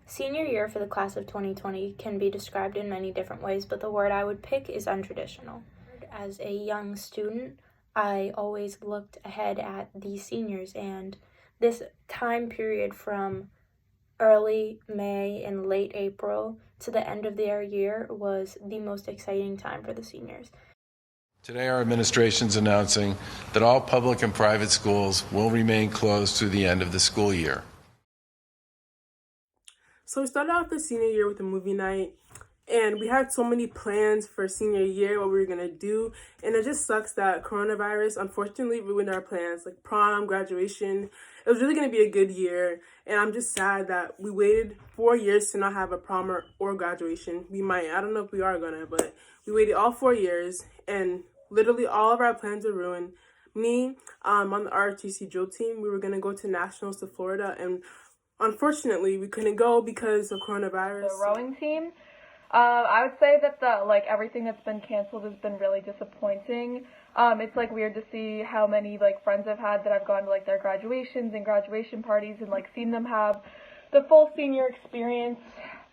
Senior year for the class of 2020 can be described in many different ways, but the word I would pick is untraditional. As a young student, I always looked ahead at these seniors, and this time period from early May and late April to the end of their year was the most exciting time for the seniors. Today, our administration is announcing that all public and private schools will remain closed through the end of the school year. So we started off the senior year with a movie night, and we had so many plans for senior year, what we were gonna do, and it just sucks that coronavirus unfortunately ruined our plans, like prom, graduation. It was really gonna be a good year, and I'm just sad that we waited 4 years to not have a prom or graduation. We might, I don't know if we are gonna, but we waited all 4 years, and literally all of our plans were ruined. Me, on the ROTC drill team, we were gonna go to nationals to Florida, and unfortunately, we couldn't go because of coronavirus. The rowing team, I would say that everything that's been canceled has been really disappointing. It's weird to see how many friends I've had that I've gone to their graduations and graduation parties and seen them have the full senior experience.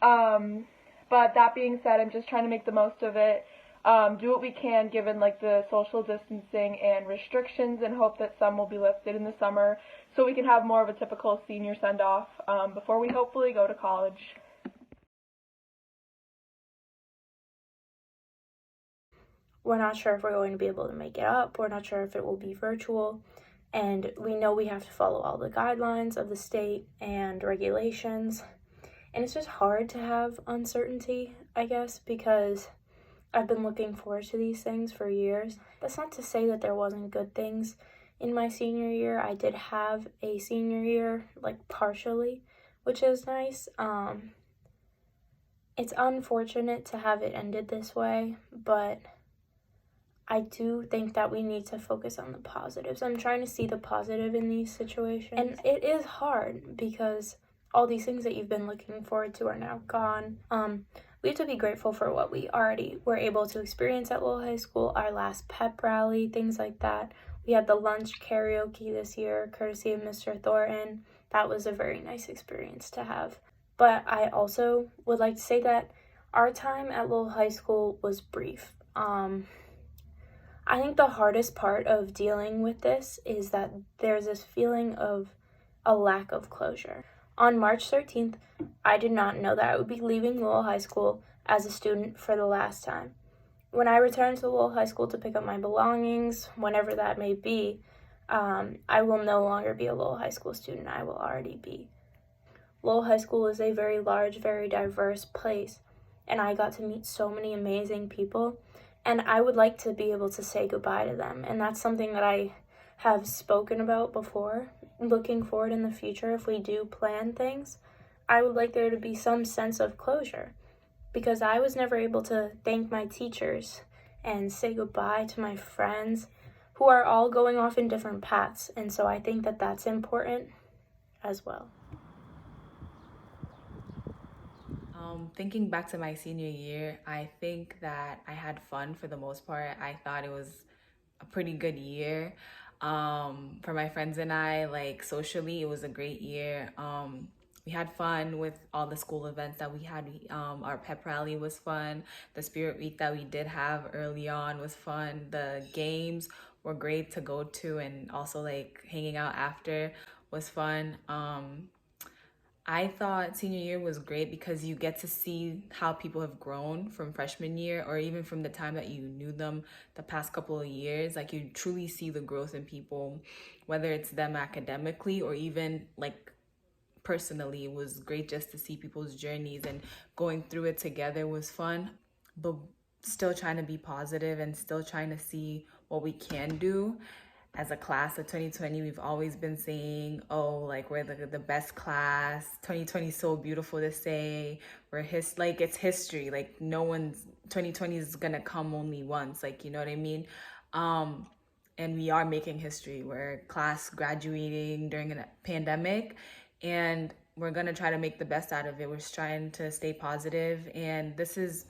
But that being said, I'm just trying to make the most of it. Do what we can given the social distancing and restrictions, and hope that some will be lifted in the summer so we can have more of a typical senior send-off before we hopefully go to college. We're not sure if we're going to be able to make it up. We're not sure if it will be virtual. And we know we have to follow all the guidelines of the state and regulations. And it's just hard to have uncertainty, I guess, because I've been looking forward to these things for years. That's not to say that there wasn't good things in my senior year. I did have a senior year, partially, which is nice. It's unfortunate to have it ended this way, but I do think that we need to focus on the positives. I'm trying to see the positive in these situations. And it is hard because all these things that you've been looking forward to are now gone. We have to be grateful for what we already were able to experience at Lowell High School, our last pep rally, things like that. We had the lunch karaoke this year, courtesy of Mr. Thornton. That was a very nice experience to have. But I also would like to say that our time at Lowell High School was brief. I think the hardest part of dealing with this is that there's this feeling of a lack of closure. On March 13th, I did not know that I would be leaving Lowell High School as a student for the last time. When I return to Lowell High School to pick up my belongings, whenever that may be, I will no longer be a Lowell High School student. I will already be. Lowell High School is a very large, very diverse place, and I got to meet so many amazing people, and I would like to be able to say goodbye to them, and that's something that I have spoken about before. Looking forward in the future, if we do plan things, I would like there to be some sense of closure, because I was never able to thank my teachers and say goodbye to my friends who are all going off in different paths, and so I think that that's important as well. Thinking back to my senior year, I think that I had fun for the most part. I thought it was a pretty good year. For my friends and I, socially, it was a great year. We had fun with all the school events that we had. Our pep rally was fun. The spirit week that we did have early on was fun. The games were great to go to, and also hanging out after was fun. I thought senior year was great because you get to see how people have grown from freshman year, or even from the time that you knew them the past couple of years. You truly see the growth in people, whether it's them academically or even personally. It was great just to see people's journeys, and going through it together was fun, but still trying to be positive and still trying to see what we can do. As a class of 2020, we've always been saying, we're the best class. 2020 is so beautiful to say. It's history. 2020 is gonna come only once. You know what I mean? And we are making history. We're class graduating during a pandemic, and we're gonna try to make the best out of it. We're trying to stay positive, and this is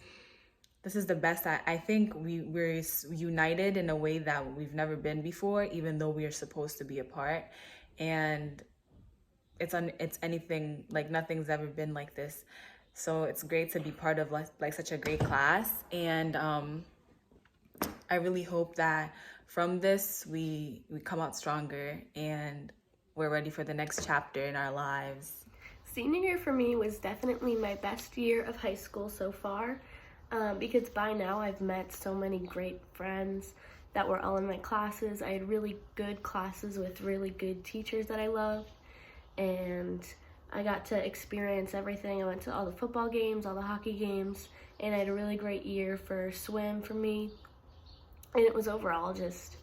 the best. I think we're united in a way that we've never been before, even though we are supposed to be apart. And it's anything like nothing's ever been like this. So it's great to be part of like such a great class, and I really hope that from this we come out stronger and we're ready for the next chapter in our lives. Senior year for me was definitely my best year of high school so far, because by now I've met so many great friends that were all in my classes. I had really good classes with really good teachers that I loved, and I got to experience everything. I went to all the football games, all the hockey games, and I had a really great year for swim for me, and it was overall just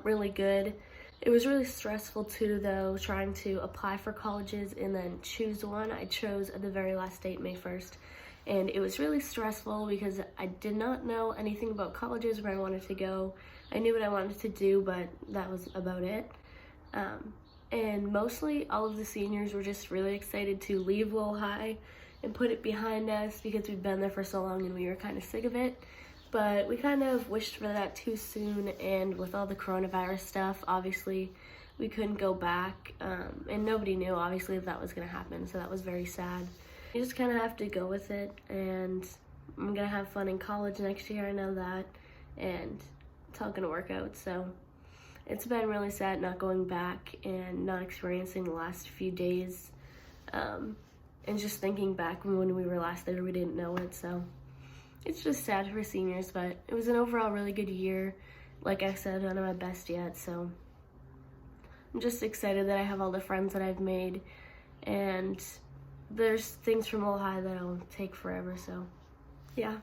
really good. It was really stressful too, though, trying to apply for colleges and then choose one. I chose at the very last date, May 1st, and it was really stressful because I did not know anything about colleges, where I wanted to go. I knew what I wanted to do, but that was about it. And mostly all of the seniors were just really excited to leave Lowell High and put it behind us because we'd been there for so long and we were kind of sick of it. But we kind of wished for that too soon, and with all the coronavirus stuff, obviously we couldn't go back, and nobody knew obviously if that was going to happen, so that was very sad. You just kind of have to go with it, and I'm going to have fun in college next year, I know that, and it's all going to work out. So it's been really sad not going back and not experiencing the last few days, and just thinking back when we were last there, we didn't know it, so it's just sad for seniors, but it was an overall really good year. Like I said, none of my best yet, so I'm just excited that I have all the friends that I've made, and there's things from Lowell High that I'll take forever, so yeah.